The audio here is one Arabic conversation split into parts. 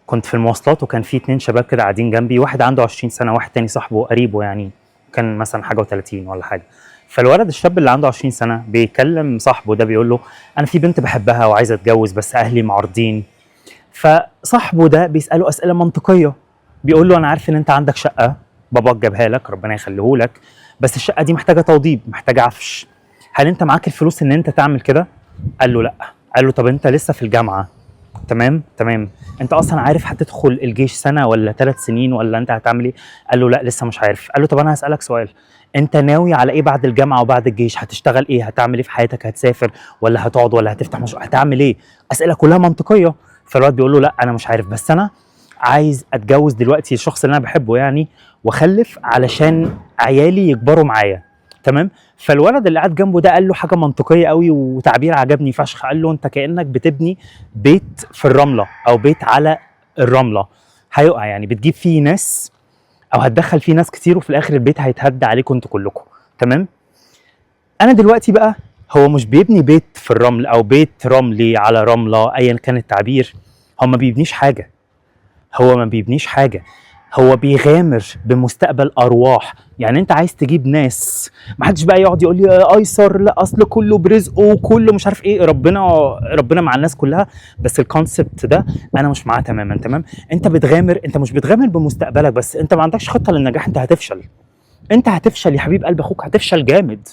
كنت في المواصلات وكان في 2 شباب كده قاعدين جنبي، واحد عنده 20 سنة وواحد تاني صاحبه قريبه يعني كان مثلًا حاجة و30 والّا حاجة. فالولد الشاب اللي عنده 20 سنة بيكلم صاحبه ده بيقول له: "أنا في بنت باحبها وعايز أتجوز بس أهلي معارضين." فصاحبه ده بيسأله أسئلة منطقية، بيقول له: "أنا عارف إن أنت عندك شقة باباك جابها لك ربنا يخليه لك، بس الشقة دي محتاجة توضيب، محتاجة عفش، هل أنت معاك الفلوس إن أنت تعمل كده؟" قال له: "لأ." قال له: "طب أنت لسه في الجامعة." تمام، تمام. "أنت أصلًا عارف هتدخل الجيش سنة والّا 3 سنين والّا أنت هتعمل إيه؟" قال له: "لأ لسه مش عارف." قال له: "طب أنا هاسألك سؤال، أنت ناوي على إيه بعد الجامعة وبعد الجيش؟ هتشتغل إيه؟ هتعمل إيه في حياتك؟ هتسافر والّا هتقعد والّا هتفتح مشروع؟ هتعمل إيه؟" أسئلة كلها منطقية. فالواد بيقول له: "لأ أنا مش عارف، بس أنا عايز أتجوز دلوقتي الشخص اللي أنا باحبه يعني وأخلف علشان عيالي يكبروا معايا." تمام؟ فالولد اللي قاعد جنبه ده قال له حاجة منطقية أوي وتعبير عجبني فشخ، قال له: "أنت كأنك بتبني بيت في الرملة أو بيت على الرملة، هيقع يعني بتجيب فيه ناس أو هتدخّل فيه ناس كتير وفي الآخر البيت هيتهد عليكم أنتم كلكم." تمام؟ أنا دلوقتي بقى هو مش بيبني بيت في الرمل أو بيت رملي على رملة أيًا كان التعبير، هو ما بيبنيش حاجة. هو ما بيبنيش حاجة، هو بيغامر بمستقبل أرواح. يعني أنت عايز تجيب ناس، ما حدش بقى يقعد يقول لي يا أيسر لأ أصل كله برزقه وكله مش عارف إيه، ربنا مع الناس كلها، بس الكونسبت ده أنا مش معاه تمامًا. تمام؟ أنت بتغامر، أنت مش بتغامر بمستقبلك بس، أنت ما عندكش خطة للنجاح، أنت هتفشل. أنت هتفشل يا حبيب قلب أخوك، هتفشل جامد.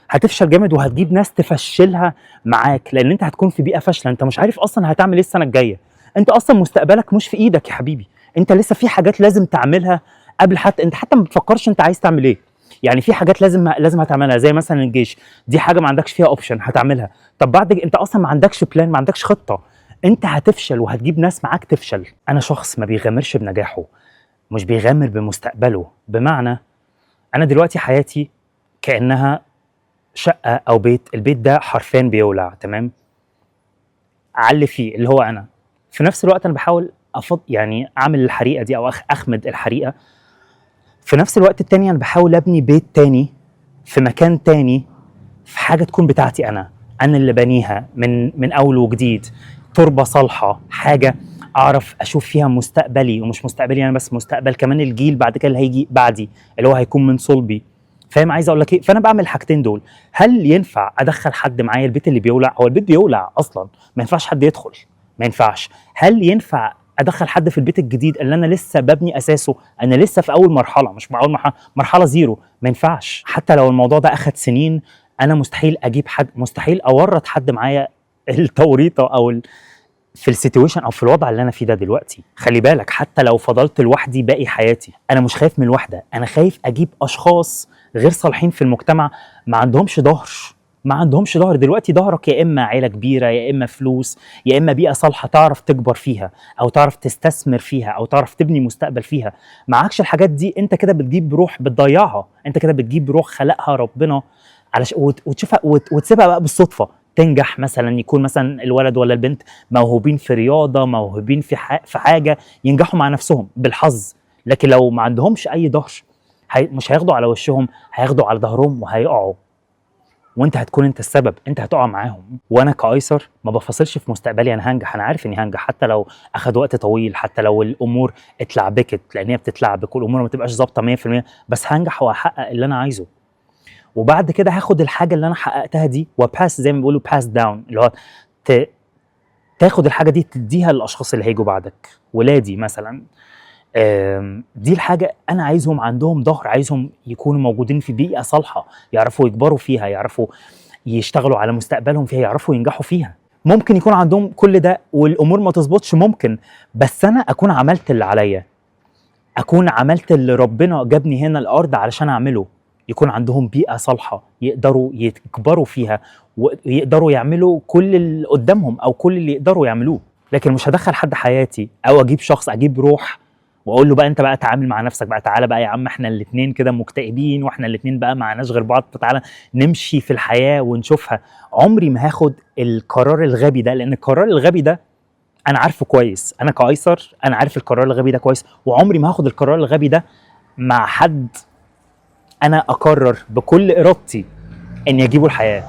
هتفشل جامد وهتجيب ناس تفشلها معاك، لأن أنت هتكون في بيئة فاشلة، أنت مش عارف أصلًا هتعمل إيه السنة الجاية. أنت أصلًا مستقبلك مش في إيدك يا حبيبي، أنت لسه في حاجات لازم تعملها قبل حتى أنت حتى ما بتفكرش أنت عايز تعمل إيه. يعني في حاجات لازم هتعملها زي مثلًا الجيش، دي حاجة ما عندكش فيها option هتعملها. طب بعد أنت أصلًا ما عندكش plan، ما عندكش خطة. أنت هتفشل وهتجيب ناس معاك تفشل. أنا شخص ما بيغامرش بنجاحه، مش بيغامر بمستقبله. بمعنى أنا دلوقتي حياتي كأنها شقة أو بيت، البيت ده حرفيًا بيولع. تمام؟ أعلّي فيه اللي هو أنا. في نفس الوقت أنا باحاول يعني أعمل الحريقة دي أو أخمد الحريقة. في نفس الوقت التاني أنا باحاول أبني بيت تاني في مكان تاني، في حاجة تكون بتاعتي أنا، أنا اللي بانيها من أول وجديد، تربة صالحة، حاجة أعرف أشوف فيها مستقبلي، ومش مستقبلي أنا بس، مستقبل كمان الجيل بعد كده اللي هييجي بعدي، اللي هو هيكون من صلبي. فاهم عايز أقول لك إيه؟ فأنا باعمل الحاجتين دول. هل ينفع أدخّل حد معايا البيت اللي بيولع؟ هو البيت بيولع أصلًا، ما ينفعش حد يدخل، ما ينفعش. هل ينفع أدخّل حد في البيت الجديد اللي أنا لسه بابني أساسه؟ أنا لسه في أول مرحلة، مش أول مرحلة، مرحلة زيرو، ما ينفعش. حتى لو الموضوع ده أخد سنين، أنا مستحيل أجيب حد، مستحيل أورّط حد معايا التوريطة أو في الsituation أو في الوضع اللي أنا فيه ده دلوقتي. خلّي بالك حتى لو فضلت لوحدي باقي حياتي، أنا مش خايف من الوحدة، أنا خايف أجيب أشخاص غير صالحين في المجتمع، ما عندهمش ضهر، ما عندهمش ضهر. دلوقتي ضهرك يا إما عيلة كبيرة، يا إما فلوس، يا إما بيئة صالحة تعرف تكبر فيها، أو تعرف تستثمر فيها، أو تعرف تبني مستقبل فيها. معاكش الحاجات دي، أنت كده بتجيب روح بتضيّعها، أنت كده بتجيب روح خلقها ربنا وتشوفها وتسيبها بقى بالصدفة. تنجح مثلًا، يكون مثلًا الولد والّا البنت موهوبين في رياضة، موهوبين في حاجة، ينجحوا مع نفسهم بالحظ. لكن لو ما عندهمش أي ضهر، مش هياخدوا على وشهم، هياخدوا على ضهرهم وهيقعوا، وأنت هتكون أنت السبب، أنت هتقع معاهم. وأنا كأيسر ما بافاصلش في مستقبلي، أنا هانجح، أنا عارف إني هانجح حتى لو أخد وقت طويل، حتى لو الأمور اتلعبكت، لأن هي بتتلعبك والأمور ما تبقاش ضابطة 100%، بس هانجح وهاحقق اللي أنا عايزه. وبعد كده هاخد الحاجة اللي أنا حققتها دي وpass، زي ما بيقولوا pass down، اللي هو ت تاخد الحاجة دي تدّيها للأشخاص اللي هييجوا بعدك، ولادي مثلًا. دي الحاجة أنا عايزهم عندهم ضهر، عايزهم يكونوا موجودين في بيئة صالحة، يعرفوا يكبروا فيها، يعرفوا يشتغلوا على مستقبلهم فيها، يعرفوا ينجحوا فيها. ممكن يكون عندهم كل ده والأمور ما تضبطش، ممكن، بس أنا أكون عملت اللي عليَّ، أكون عملت اللي ربنا جابني هنا الأرض علشان أعمله. يكون عندهم بيئة صالحة يقدروا يكبروا فيها، ويقدروا يعملوا كل اللي قدامهم أو كل اللي يقدروا يعملوه. لكن مش هادخّل حد حياتي أو أجيب شخص، أجيب روح وأقول له بقى أنت بقى اتعامل مع نفسك بقى، تعالَ بقى يا عم إحنا الاتنين كده مكتئبين وإحنا الاتنين بقى معناش غير بعض، فتعالَ نمشي في الحياة ونشوفها. عمري ما هاخد القرار الغبي ده، لأن القرار الغبي ده أنا عارفه كويس، أنا كأيسر أنا عارف القرار الغبي ده كويس، وعمري ما هاخد القرار الغبي ده مع حد أنا أقرر بكل إرادتي إني أجيبه الحياة.